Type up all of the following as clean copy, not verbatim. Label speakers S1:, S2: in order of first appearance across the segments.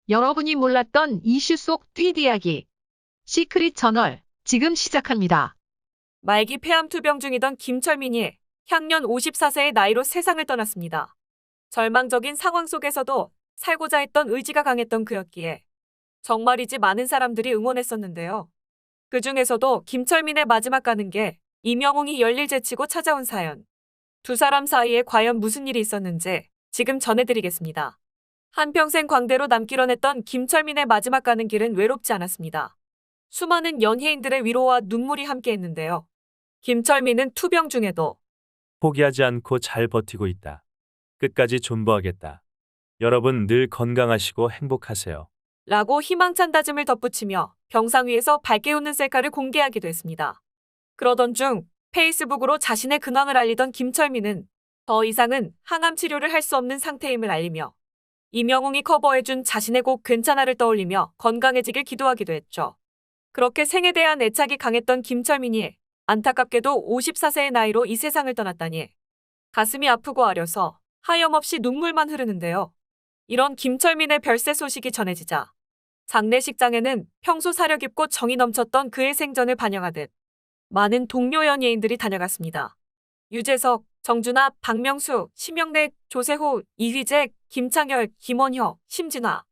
S1: 여러분이 몰랐던 이슈 속 뒷이야기. 시크릿 저널, 지금 시작합니다.
S2: 말기 폐암 투병 중이던 김철민이 향년 54세의 나이로 세상을 떠났습니다. 절망적인 상황 속에서도 살고자 했던 의지가 강했던 그였기에 정말이지 많은 사람들이 응원했었는데요. 그 중에서도 김철민의 마지막 가는 게 임영웅이 열일 제치고 찾아온 사연. 두 사람 사이에 과연 무슨 일이 있었는지 지금 전해드리겠습니다. 한평생 광대로 남기로 했던 김철민의 마지막 가는 길은 외롭지 않았습니다. 수많은 연예인들의 위로와 눈물이 함께했는데요. 김철민은 투병 중에도
S3: 포기하지 않고 잘 버티고 있다. 끝까지 존버하겠다. 여러분 늘 건강하시고 행복하세요.
S2: 라고 희망찬 다짐을 덧붙이며 병상 위에서 밝게 웃는 셀카를 공개하기도 했습니다. 그러던 중 페이스북으로 자신의 근황을 알리던 김철민은 더 이상은 항암 치료를 할 수 없는 상태임을 알리며 임영웅이 커버해준 자신의 곡 괜찮아를 떠올리며 건강해지길 기도하기도 했죠. 그렇게 생에 대한 애착이 강했던 김철민이 안타깝게도 54세의 나이로 이 세상을 떠났다니 가슴이 아프고 아려서 하염없이 눈물만 흐르는데요. 이런 김철민의 별세 소식이 전해지자 장례식장에는 평소 사려 깊고 정이 넘쳤던 그의 생전을 반영하듯 많은 동료 연예인들이 다녀갔습니다. 유재석, 정준하, 박명수, 심영래, 조세호, 이휘재, 김창열, 김원효, 심진화,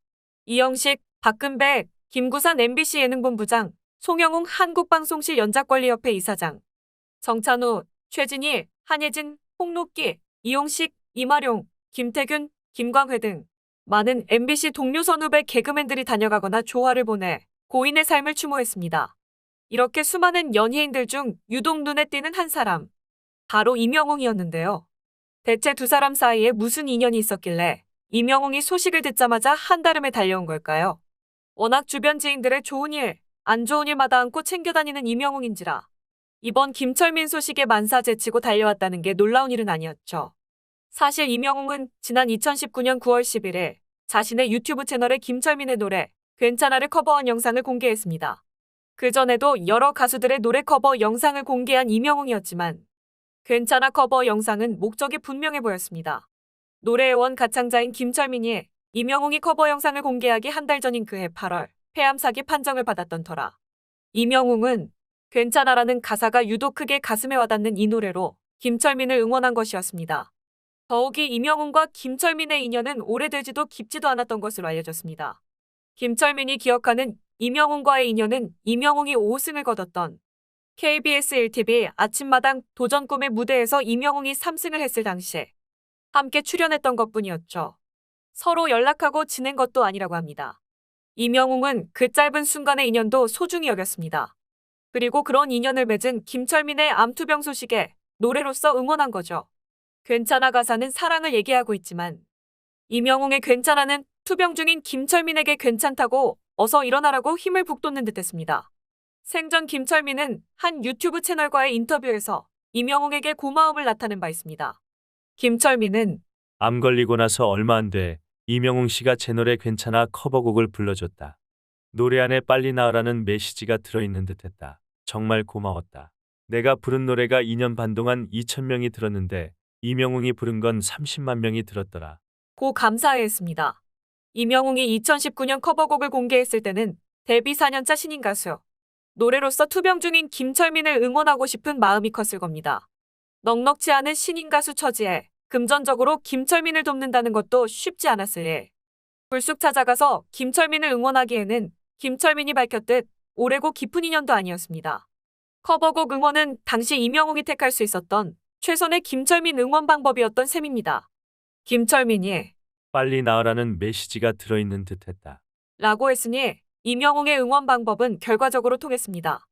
S2: 이영식, 박근배, 김구산 MBC 예능본부장, 송영웅 한국방송실 연작권리협회 이사장, 정찬우, 최진희, 한예진, 홍록기, 이용식, 이마룡, 김태균, 김광회 등 많은 MBC 동료 선후배 개그맨들이 다녀가거나 조화를 보내 고인의 삶을 추모했습니다. 이렇게 수많은 연예인들 중 유독 눈에 띄는 한 사람, 바로 임영웅이었는데요. 대체 두 사람 사이에 무슨 인연이 있었길래 임영웅이 소식을 듣자마자 한달음에 달려온 걸까요? 워낙 주변 지인들의 좋은 일, 안 좋은 일마다 안고 챙겨다니는 임영웅인지라 이번 김철민 소식에 만사 제치고 달려왔다는 게 놀라운 일은 아니었죠. 사실 임영웅은 지난 2019년 9월 11일 자신의 유튜브 채널에 김철민의 노래 괜찮아를 커버한 영상을 공개했습니다. 그전에도 여러 가수들의 노래 커버 영상을 공개한 임영웅이었지만 괜찮아 커버 영상은 목적이 분명해 보였습니다. 노래의 원 가창자인 김철민이 임영웅이 커버 영상을 공개하기 한 달 전인 그해 8월 폐암 사기 판정을 받았던 터라 임영웅은 괜찮아라는 가사가 유독 크게 가슴에 와닿는 이 노래로 김철민을 응원한 것이었습니다. 더욱이 임영웅과 김철민의 인연은 오래되지도 깊지도 않았던 것으로 알려졌습니다. 김철민이 기억하는 임영웅과의 인연은 임영웅이 5승을 거뒀던 KBS 1TV 아침마당 도전 꿈의 무대에서 임영웅이 3승을 했을 당시에 함께 출연했던 것뿐이었죠. 서로 연락하고 지낸 것도 아니라고 합니다. 임영웅은 그 짧은 순간의 인연도 소중히 여겼습니다. 그리고 그런 인연을 맺은 김철민의 암투병 소식에 노래로서 응원한 거죠. 괜찮아 가사는 사랑을 얘기하고 있지만 임영웅의 괜찮아는 투병 중인 김철민에게 괜찮다고 어서 일어나라고 힘을 북돋는 듯했습니다. 생전 김철민은 한 유튜브 채널과의 인터뷰에서 임영웅에게 고마움을 나타낸 바 있습니다. 김철민은
S3: 암 걸리고 나서 얼마 안 돼 임영웅 씨가 제 노래 괜찮아 커버곡을 불러줬다. 노래 안에 빨리 나으라는 메시지가 들어있는 듯했다. 정말 고마웠다. 내가 부른 노래가 2년 반 동안 2,000명이 들었는데 임영웅이 부른 건 30만 명이 들었더라.
S2: 고 감사해했습니다. 임영웅이 2019년 커버곡을 공개했을 때는 데뷔 4년차 신인 가수, 노래로서 투병 중인 김철민을 응원하고 싶은 마음이 컸을 겁니다. 넉넉지 않은 신인 가수 처지에 금전적으로 김철민을 돕는다는 것도 쉽지 않았을 일. 불쑥 찾아가서 김철민을 응원하기에는 김철민이 밝혔듯 오래고 깊은 인연도 아니었습니다. 커버곡 응원은 당시 임영웅이 택할 수 있었던 최선의 김철민 응원 방법이었던 셈입니다. 김철민이
S3: 빨리 나으라는 메시지가 들어있는 듯했다.
S2: 라고 했으니 임영웅의 응원 방법은 결과적으로 통했습니다.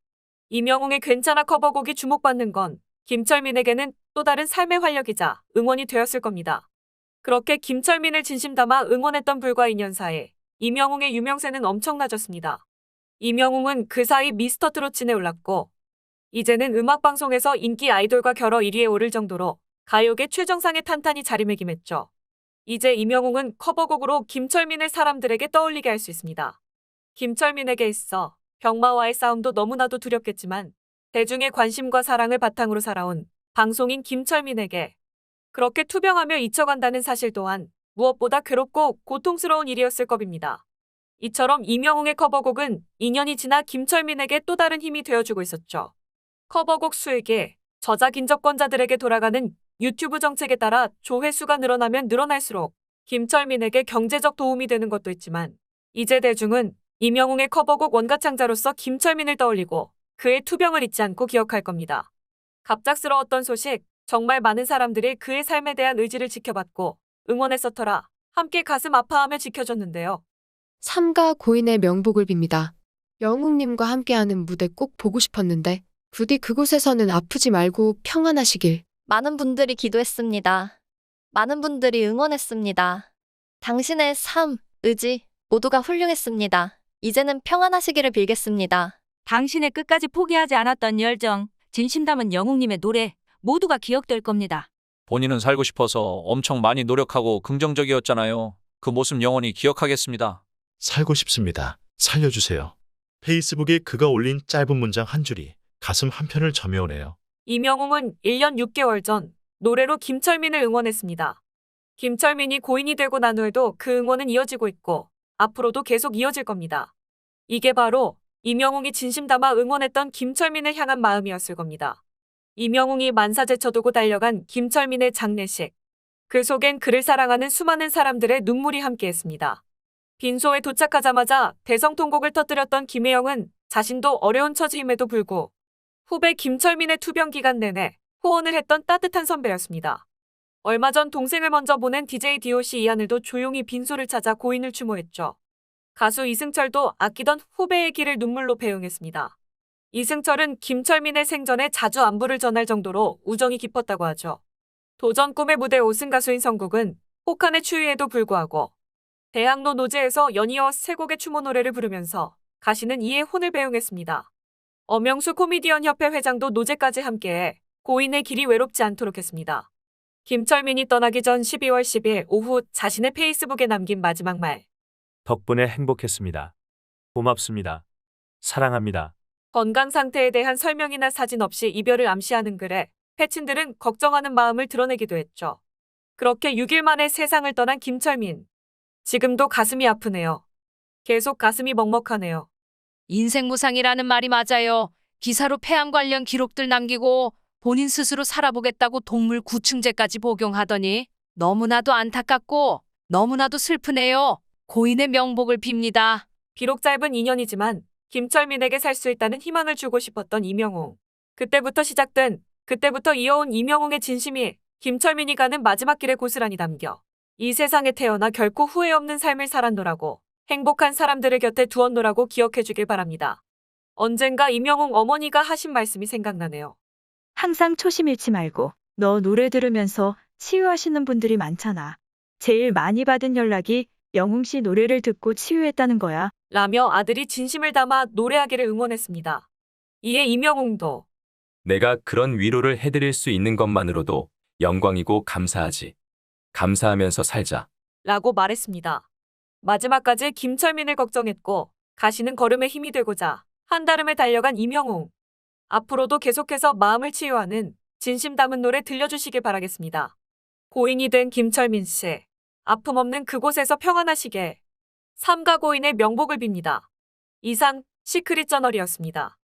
S2: 임영웅의 괜찮아 커버곡이 주목받는 건 김철민에게는 또 다른 삶의 활력이자 응원이 되었을 겁니다. 그렇게 김철민을 진심 담아 응원했던 불과 2년 사이 임영웅의 유명세는 엄청나졌습니다. 임영웅은 그 사이 미스터트롯진에 올랐고 이제는 음악방송에서 인기 아이돌과 겨뤄 1위에 오를 정도로 가요계 최정상에 탄탄히 자리매김했죠. 이제 임영웅은 커버곡으로 김철민을 사람들에게 떠올리게 할 수 있습니다. 김철민에게 있어 병마와의 싸움도 너무나도 두렵겠지만 대중의 관심과 사랑을 바탕으로 살아온 방송인 김철민에게 그렇게 투병하며 잊혀간다는 사실 또한 무엇보다 괴롭고 고통스러운 일이었을 겁니다. 이처럼 이명웅의 커버곡은 2년이 지나 김철민에게 또 다른 힘이 되어주고 있었죠. 커버곡 수익에 저작 인접권자들에게 돌아가는 유튜브 정책에 따라 조회수가 늘어나면 늘어날수록 김철민에게 경제적 도움이 되는 것도 있지만 이제 대중은 이명웅의 커버곡 원가창자로서 김철민을 떠올리고 그의 투병을 잊지 않고 기억할 겁니다. 갑작스러웠던 소식, 정말 많은 사람들이 그의 삶에 대한 의지를 지켜봤고 응원했었더라. 함께 가슴 아파하며 지켜줬는데요.
S4: 삼가 고인의 명복을 빕니다. 영웅님과 함께하는 무대 꼭 보고 싶었는데 부디 그곳에서는 아프지 말고 평안하시길.
S5: 많은 분들이 기도했습니다. 많은 분들이 응원했습니다. 당신의 삶, 의지 모두가 훌륭했습니다. 이제는 평안하시기를 빌겠습니다.
S6: 당신의 끝까지 포기하지 않았던 열정, 진심 담은 영웅님의 노래 모두가 기억될 겁니다.
S7: 본인은 살고 싶어서 엄청 많이 노력하고 긍정적이었잖아요. 그 모습 영원히 기억하겠습니다.
S8: 살고 싶습니다. 살려주세요. 페이스북에 그가 올린 짧은 문장 한 줄이 가슴 한편을 점여오네요.
S2: 이명웅은 1년 6개월 전 노래로 김철민을 응원했습니다. 김철민이 고인이 되고 난 후에도 그 응원은 이어지고 있고 앞으로도 계속 이어질 겁니다. 이게 바로 이명웅이 진심 담아 응원했던 김철민을 향한 마음이었을 겁니다. 이명웅이 만사제쳐 두고 달려간 김철민의 장례식. 그 속엔 그를 사랑하는 수많은 사람들의 눈물이 함께했습니다. 빈소에 도착하자마자 대성통곡을 터뜨렸던 김혜영은 자신도 어려운 처지임에도 불구 후배 김철민의 투병 기간 내내 후원을 했던 따뜻한 선배였습니다. 얼마 전 동생을 먼저 보낸 DJ DOC 이하늘도 조용히 빈소를 찾아 고인을 추모했죠. 가수 이승철도 아끼던 후배의 길을 눈물로 배웅했습니다. 이승철은 김철민의 생전에 자주 안부를 전할 정도로 우정이 깊었다고 하죠. 도전 꿈의 무대 5승 가수인 성국은 혹한의 추위에도 불구하고 대학로 노제에서 연이어 3곡의 추모 노래를 부르면서 가시는 이의 혼을 배웅했습니다. 엄영수 코미디언 협회 회장도 노제까지 함께해 고인의 길이 외롭지 않도록 했습니다. 김철민이 떠나기 전 12월 10일 오후 자신의 페이스북에 남긴 마지막 말.
S3: 덕분에 행복했습니다. 고맙습니다. 사랑합니다.
S2: 건강 상태에 대한 설명이나 사진 없이 이별을 암시하는 글에 패친들은 걱정하는 마음을 드러내기도 했죠. 그렇게 6일 만에 세상을 떠난 김철민. 지금도 가슴이 아프네요. 계속 가슴이 먹먹하네요.
S6: 인생무상이라는 말이 맞아요. 기사로 폐암 관련 기록들 남기고 본인 스스로 살아보겠다고 동물 구충제까지 복용하더니 너무나도 안타깝고 너무나도 슬프네요. 고인의 명복을 빕니다.
S2: 비록 짧은 2년이지만 김철민에게 살 수 있다는 희망을 주고 싶었던 이명웅. 그때부터 이어온 이명웅의 진심이 김철민이 가는 마지막 길에 고스란히 담겨 이 세상에 태어나 결코 후회 없는 삶을 살았노라고 행복한 사람들을 곁에 두었노라고 기억해 주길 바랍니다. 언젠가 이명웅 어머니가 하신 말씀이 생각나네요.
S9: 항상 초심 잃지 말고 너 노래 들으면서 치유하시는 분들이 많잖아. 제일 많이 받은 연락이 영웅 씨 노래를 듣고 치유했다는 거야.
S2: 라며 아들이 진심을 담아 노래하기를 응원했습니다. 이에 이명웅도
S10: 내가 그런 위로를 해드릴 수 있는 것만으로도 영광이고 감사하지. 감사하면서 살자.
S2: 라고 말했습니다. 마지막까지 김철민을 걱정했고 가시는 걸음에 힘이 되고자 한달음에 달려간 이명웅. 앞으로도 계속해서 마음을 치유하는 진심 담은 노래 들려주시길 바라겠습니다. 고인이 된 김철민 씨. 아픔 없는 그곳에서 평안하시게 삼가 고인의 명복을 빕니다. 이상 시크릿 저널이었습니다.